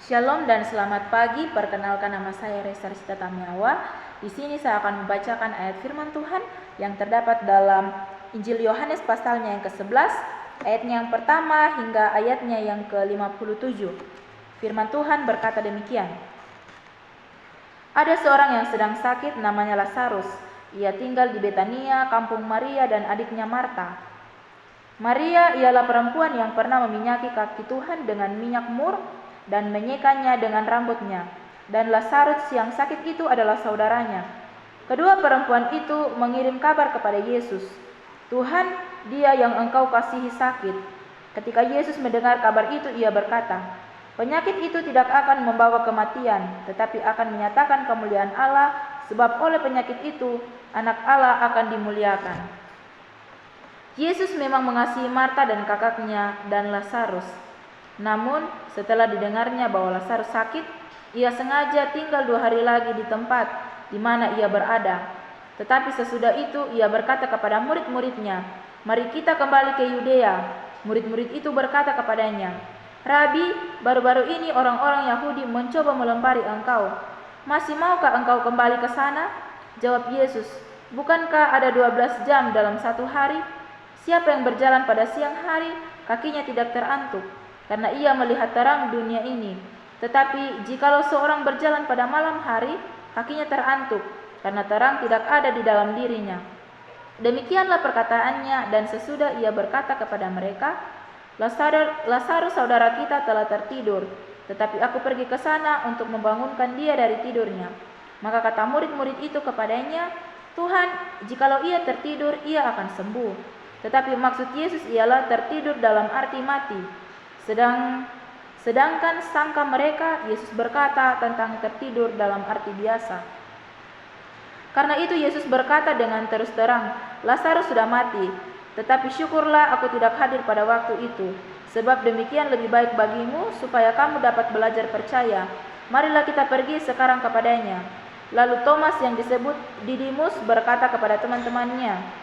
Shalom dan selamat pagi. Perkenalkan, nama saya Resta Rizka Tamiawa. Di sini saya akan membacakan ayat firman Tuhan yang terdapat dalam Injil Yohanes pasalnya yang ke-11, ayatnya yang pertama hingga ayatnya yang ke-57. Firman Tuhan berkata demikian. Ada seorang yang sedang sakit, namanya Lazarus. Ia tinggal di Betania, kampung Maria dan adiknya Marta. Maria ialah perempuan yang pernah meminyaki kaki Tuhan dengan minyak mur dan menyekanya dengan rambutnya. Dan Lazarus yang sakit itu adalah saudaranya. Kedua perempuan itu mengirim kabar kepada Yesus, "Tuhan, dia yang engkau kasihi sakit." Ketika Yesus mendengar kabar itu, ia berkata, "Penyakit itu tidak akan membawa kematian, tetapi akan menyatakan kemuliaan Allah, sebab oleh penyakit itu anak Allah akan dimuliakan." Yesus memang mengasihi Marta dan kakaknya dan Lazarus. Namun setelah didengarnya bahwa Lazarus sakit, ia sengaja tinggal 2 hari lagi di tempat di mana ia berada. Tetapi sesudah itu ia berkata kepada murid-muridnya, "Mari kita kembali ke Yudea." Murid-murid itu berkata kepadanya, "Rabi, baru-baru ini orang-orang Yahudi mencoba melempari engkau. Masih maukah engkau kembali ke sana?" Jawab Yesus, "Bukankah ada 12 jam dalam satu hari? Siapa yang berjalan pada siang hari, kakinya tidak terantuk, karena ia melihat terang dunia ini. Tetapi jikalau seorang berjalan pada malam hari, kakinya terantuk, karena terang tidak ada di dalam dirinya." Demikianlah perkataannya, dan sesudah ia berkata kepada mereka, Lazarus saudara kita telah tertidur, tetapi aku pergi ke sana untuk membangunkan dia dari tidurnya." Maka kata murid-murid itu kepadanya, "Tuhan, jikalau ia tertidur, ia akan sembuh." Tetapi maksud Yesus ialah tertidur dalam arti mati. Sedangkan sangka mereka, Yesus berkata tentang tertidur dalam arti biasa. Karena itu Yesus berkata dengan terus terang, "Lazarus sudah mati, tetapi syukurlah aku tidak hadir pada waktu itu, sebab demikian lebih baik bagimu supaya kamu dapat belajar percaya. Marilah kita pergi sekarang kepadanya." Lalu Thomas yang disebut Didimus berkata kepada teman-temannya,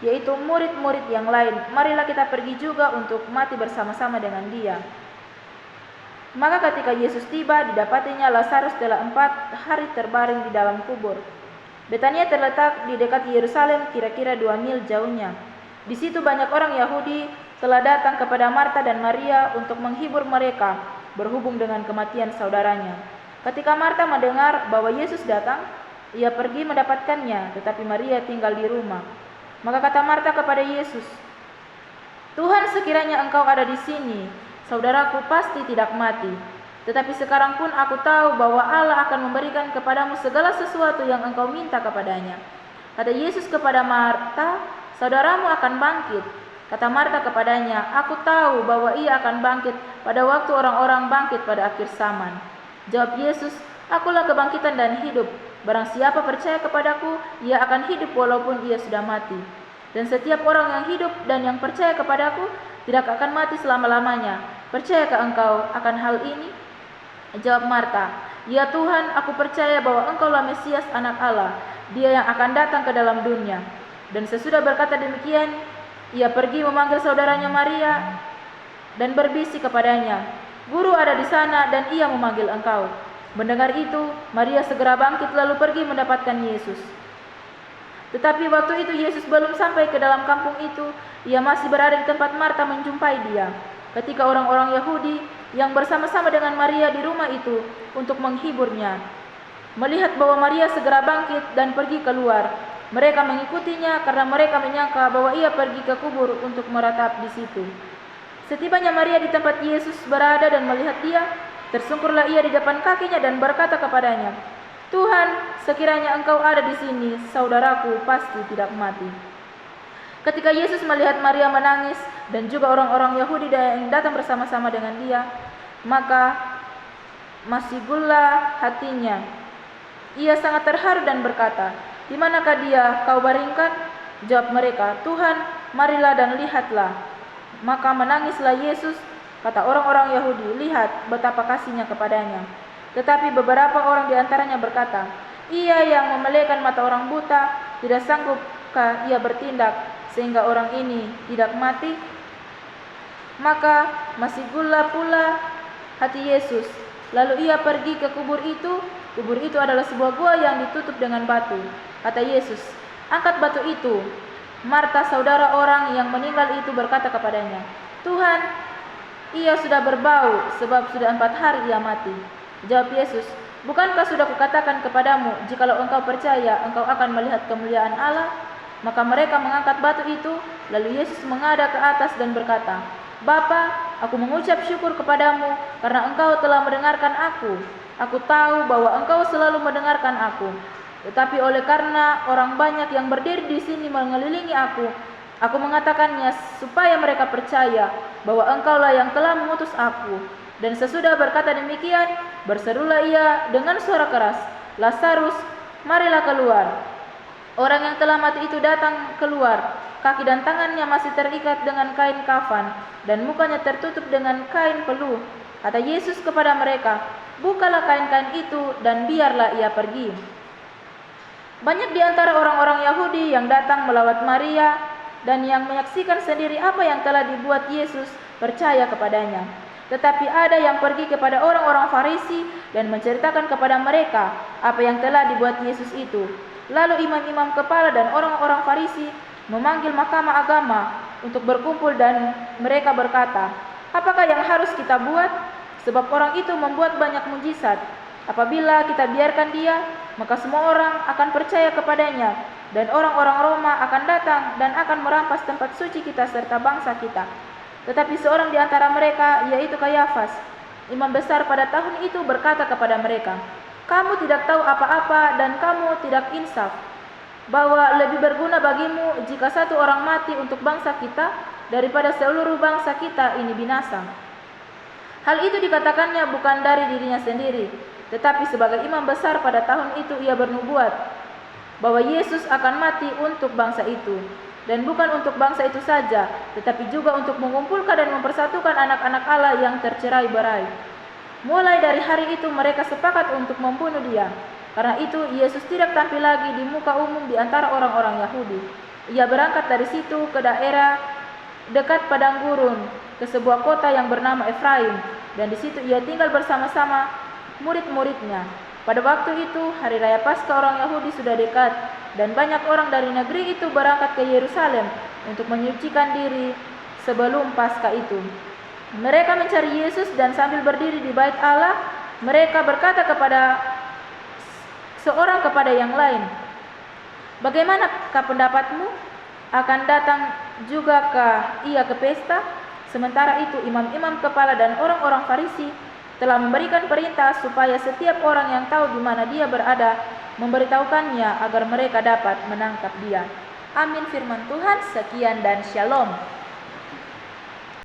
yaitu murid-murid yang lain, "Marilah kita pergi juga untuk mati bersama-sama dengan dia." Maka ketika Yesus tiba, didapatinya Lazarus telah 4 hari terbaring di dalam kubur. Betania terletak di dekat Yerusalem, kira-kira 2 mil jauhnya. Di situ banyak orang Yahudi telah datang kepada Marta dan Maria untuk menghibur mereka berhubung dengan kematian saudaranya. Ketika Marta mendengar bahwa Yesus datang, ia pergi mendapatkannya, tetapi Maria tinggal di rumah. Maka kata Marta kepada Yesus, "Tuhan, sekiranya engkau ada di sini, saudaraku pasti tidak mati. Tetapi sekarang pun aku tahu bahwa Allah akan memberikan kepadamu segala sesuatu yang engkau minta kepadanya." Kata Yesus kepada Marta, "Saudaramu akan bangkit." Kata Marta kepadanya, "Aku tahu bahwa ia akan bangkit pada waktu orang-orang bangkit pada akhir zaman." Jawab Yesus, "Akulah kebangkitan dan hidup. Barang siapa percaya kepadaku, ia akan hidup walaupun ia sudah mati. Dan setiap orang yang hidup dan yang percaya kepadaku tidak akan mati selama-lamanya. Percayakah engkau akan hal ini?" Jawab Marta, "Ya Tuhan, aku percaya bahwa engkaulah Mesias, anak Allah, dia yang akan datang ke dalam dunia." Dan sesudah berkata demikian, ia pergi memanggil saudaranya Maria dan berbisik kepadanya, "Guru ada di sana dan ia memanggil engkau." Mendengar itu, Maria segera bangkit lalu pergi mendapatkan Yesus. Tetapi waktu itu Yesus belum sampai ke dalam kampung itu, ia masih berada di tempat Marta menjumpai dia. Ketika orang-orang Yahudi yang bersama-sama dengan Maria di rumah itu untuk menghiburnya melihat bahwa Maria segera bangkit dan pergi keluar, mereka mengikutinya karena mereka menyangka bahwa ia pergi ke kubur untuk meratap di situ. Setibanya Maria di tempat Yesus berada dan melihat dia, tersungkurlah ia di depan kakinya dan berkata kepadanya, "Tuhan, sekiranya engkau ada di sini, saudaraku pasti tidak mati." Ketika Yesus melihat Maria menangis dan juga orang-orang Yahudi yang datang bersama-sama dengan dia, maka masih gula hatinya. Ia sangat terharu dan berkata, "Di manakah dia kau baringkan?" Jawab mereka, "Tuhan, marilah dan lihatlah." Maka menangislah Yesus. Kata orang-orang Yahudi, "Lihat betapa kasihnya kepadanya." Tetapi beberapa orang di antaranya berkata, "Ia yang memelekan mata orang buta, tidak sanggupkah ia bertindak sehingga orang ini tidak mati?" Maka masih gula pula hati Yesus Lalu ia pergi ke kubur itu. Kubur itu adalah sebuah gua yang ditutup dengan batu. Kata Yesus, "Angkat batu itu." Marta, saudara orang yang meninggal itu, berkata kepadanya, "Tuhan, ia sudah berbau, sebab sudah 4 hari ia mati." Jawab Yesus, "Bukankah sudah kukatakan kepadamu, jikalau engkau percaya, engkau akan melihat kemuliaan Allah?" Maka mereka mengangkat batu itu. Lalu Yesus menghadap ke atas dan berkata, "Bapa, aku mengucap syukur kepadamu karena engkau telah mendengarkan aku. Aku tahu bahwa engkau selalu mendengarkan aku. Tetapi oleh karena orang banyak yang berdiri di sini mengelilingi aku mengatakannya supaya mereka percaya bahwa engkaulah yang telah mengutus aku." Dan sesudah berkata demikian, berserulah ia dengan suara keras, "Lazarus, marilah keluar." Orang yang telah mati itu datang keluar. Kaki dan tangannya masih terikat dengan kain kafan, dan mukanya tertutup dengan kain peluh. Kata Yesus kepada mereka, "Bukalah kain-kain itu dan biarlah ia pergi." Banyak di antara orang-orang Yahudi yang datang melawat Maria dan yang menyaksikan sendiri apa yang telah dibuat Yesus percaya kepadanya. Tetapi ada yang pergi kepada orang-orang Farisi dan menceritakan kepada mereka apa yang telah dibuat Yesus itu. Lalu imam-imam kepala dan orang-orang Farisi memanggil mahkamah agama untuk berkumpul, dan mereka berkata, "Apakah yang harus kita buat? Sebab orang itu membuat banyak mujizat. Apabila kita biarkan dia, maka semua orang akan percaya kepadanya, dan orang-orang Roma akan datang dan akan merampas tempat suci kita serta bangsa kita." Tetapi seorang di antara mereka, yaitu Kayafas, imam besar pada tahun itu, berkata kepada mereka, "Kamu tidak tahu apa-apa dan kamu tidak insaf, bahwa lebih berguna bagimu jika satu orang mati untuk bangsa kita daripada seluruh bangsa kita ini binasa." Hal itu dikatakannya bukan dari dirinya sendiri, tetapi sebagai imam besar pada tahun itu ia bernubuat bahwa Yesus akan mati untuk bangsa itu, dan bukan untuk bangsa itu saja, tetapi juga untuk mengumpulkan dan mempersatukan anak-anak Allah yang tercerai-berai. Mulai dari hari itu mereka sepakat untuk membunuh dia. Karena itu Yesus tidak tampil lagi di muka umum di antara orang-orang Yahudi. Ia berangkat dari situ ke daerah dekat padang gurun, ke sebuah kota yang bernama Efraim, dan di situ ia tinggal bersama-sama murid-muridnya. Pada waktu itu hari raya Paskah orang Yahudi sudah dekat, dan banyak orang dari negeri itu berangkat ke Yerusalem untuk menyucikan diri sebelum Paskah itu. Mereka mencari Yesus, dan sambil berdiri di bait Allah, mereka berkata seorang kepada yang lain, "Bagaimanakah pendapatmu? Akan datang jugakah ia ke pesta?" Sementara itu imam-imam kepala dan orang-orang Farisi telah memberikan perintah supaya setiap orang yang tahu di mana dia berada memberitahukannya agar mereka dapat menangkap dia. Amin firman Tuhan. Sekian dan shalom.